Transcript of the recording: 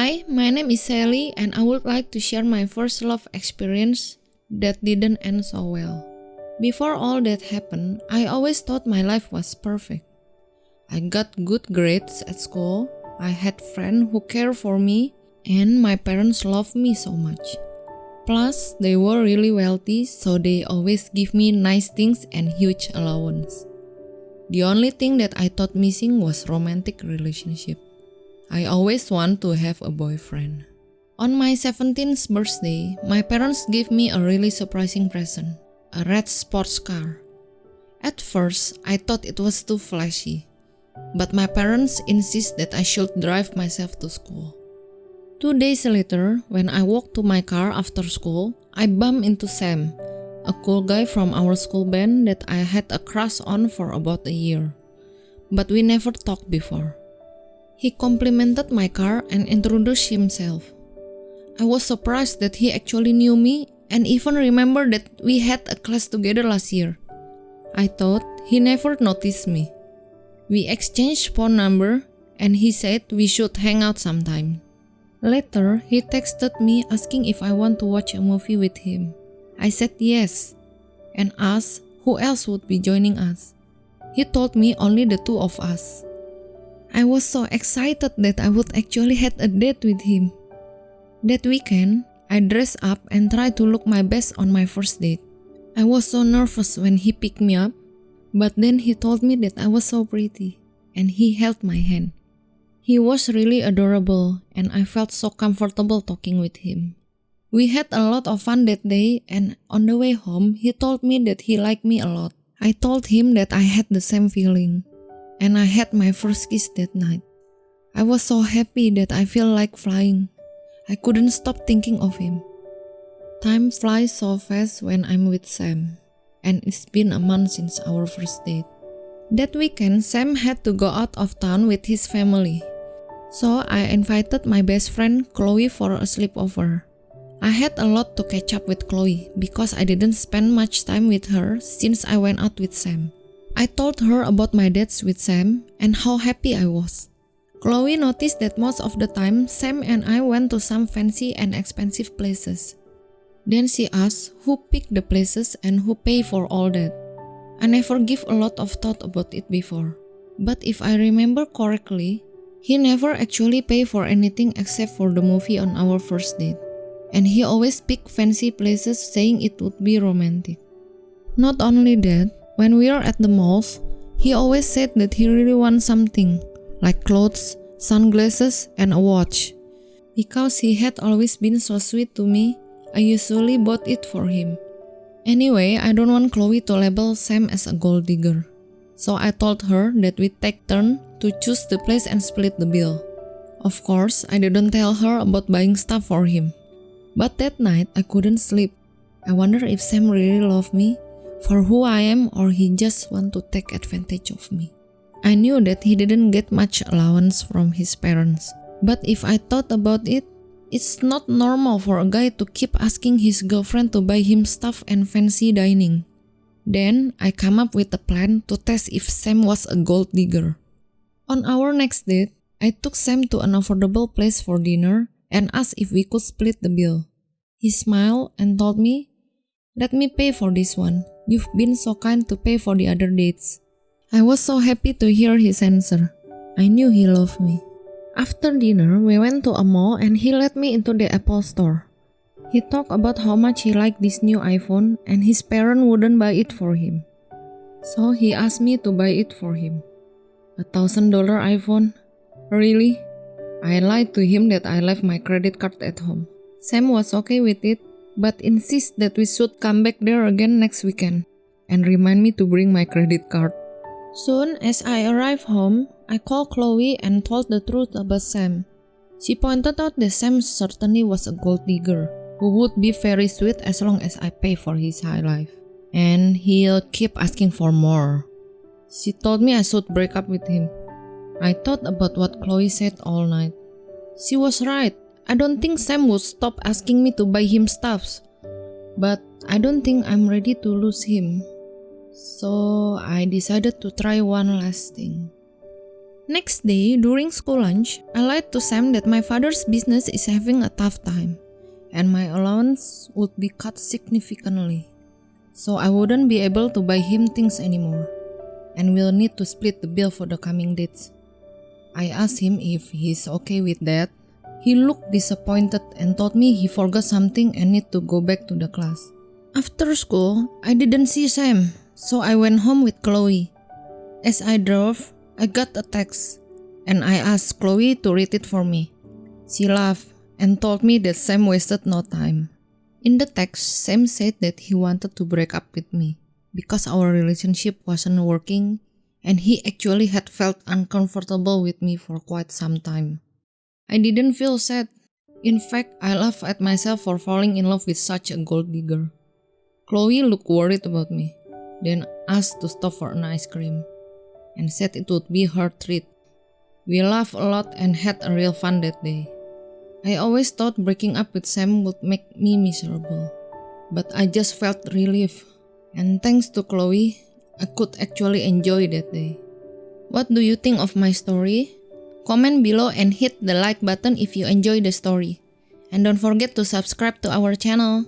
Hi, my name is Sally and I would like to share my first love experience that didn't end so well. Before all that happened, I always thought my life was perfect. I got good grades at school, I had friends who cared for me, and my parents loved me so much. Plus, they were really wealthy, so they always give me nice things and huge allowance. The only thing that I thought missing was romantic relationship. I always want to have a boyfriend. On my 17th birthday, my parents gave me a really surprising present, a red sports car. At first, I thought it was too flashy, but my parents insist that I should drive myself to school. 2 days later, when I walked to my car after school, I bumped into Sam, a cool guy from our school band that I had a crush on for about a year, but we never talked before. He complimented my car and introduced himself. I was surprised that he actually knew me and even remembered that we had a class together last year. I thought he never noticed me. We exchanged phone number and he said we should hang out sometime. Later, he texted me asking if I want to watch a movie with him. I said yes and asked who else would be joining us. He told me only the two of us. I was so excited that I would actually have a date with him. That weekend, I dressed up and tried to look my best on my first date. I was so nervous when he picked me up, but then he told me that I was so pretty, and he held my hand. He was really adorable, and I felt so comfortable talking with him. We had a lot of fun that day, and on the way home, he told me that he liked me a lot. I told him that I had the same feeling. And I had my first kiss that night. I was so happy that I feel like flying. I couldn't stop thinking of him. Time flies so fast when I'm with Sam, and it's been a month since our first date. That weekend, Sam had to go out of town with his family, so I invited my best friend Chloe for a sleepover. I had a lot to catch up with Chloe because I didn't spend much time with her since I went out with Sam. I told her about my dates with Sam and how happy I was. Chloe noticed that most of the time Sam and I went to some fancy and expensive places. Then she asked who picked the places and who paid for all that. I never give a lot of thought about it before, but if I remember correctly, he never actually paid for anything except for the movie on our first date. And he always picked fancy places saying it would be romantic. Not only that, when we are at the malls, he always said that he really wants something, like clothes, sunglasses, and a watch. Because he had always been so sweet to me, I usually bought it for him. Anyway, I don't want Chloe to label Sam as a gold digger. So I told her that we take turns to choose the place and split the bill. Of course, I didn't tell her about buying stuff for him. But that night, I couldn't sleep. I wonder if Sam really loved me for who I am or he just want to take advantage of me. I knew that he didn't get much allowance from his parents. But if I thought about it, it's not normal for a guy to keep asking his girlfriend to buy him stuff and fancy dining. Then, I come up with a plan to test if Sam was a gold digger. On our next date, I took Sam to an affordable place for dinner and asked if we could split the bill. He smiled and told me, "Let me pay for this one. You've been so kind to pay for the other dates." I was so happy to hear his answer. I knew he loved me. After dinner, we went to a mall and he led me into the Apple store. He talked about how much he liked this new iPhone and his parents wouldn't buy it for him. So he asked me to buy it for him. $1,000 iPhone? Really? I lied to him that I left my credit card at home. Sam was okay with it, but insisted that we should come back there again next weekend and remind me to bring my credit card. Soon as I arrived home, I called Chloe and told the truth about Sam. She pointed out that Sam certainly was a gold digger who would be very sweet as long as I pay for his high life. And he'll keep asking for more. She told me I should break up with him. I thought about what Chloe said all night. She was right. I don't think Sam would stop asking me to buy him stuff. But I don't think I'm ready to lose him. So I decided to try one last thing. Next day, during school lunch, I lied to Sam that my father's business is having a tough time, and my allowance would be cut significantly, so I wouldn't be able to buy him things anymore, and we'll need to split the bill for the coming dates. I asked him if he's okay with that. He looked disappointed and told me he forgot something and need to go back to the class. After school, I didn't see Sam, so I went home with Chloe. As I drove, I got a text, and I asked Chloe to read it for me. She laughed and told me that Sam wasted no time. In the text, Sam said that he wanted to break up with me because our relationship wasn't working, and he actually had felt uncomfortable with me for quite some time. I didn't feel sad. In fact, I laughed at myself for falling in love with such a gold digger. Chloe looked worried about me, then asked to stop for an ice cream, and said it would be her treat. We laughed a lot and had a real fun that day. I always thought breaking up with Sam would make me miserable, but I just felt relief, and thanks to Chloe, I could actually enjoy that day. What do you think of my story? Comment below and hit the like button if you enjoy the story. And don't forget to subscribe to our channel.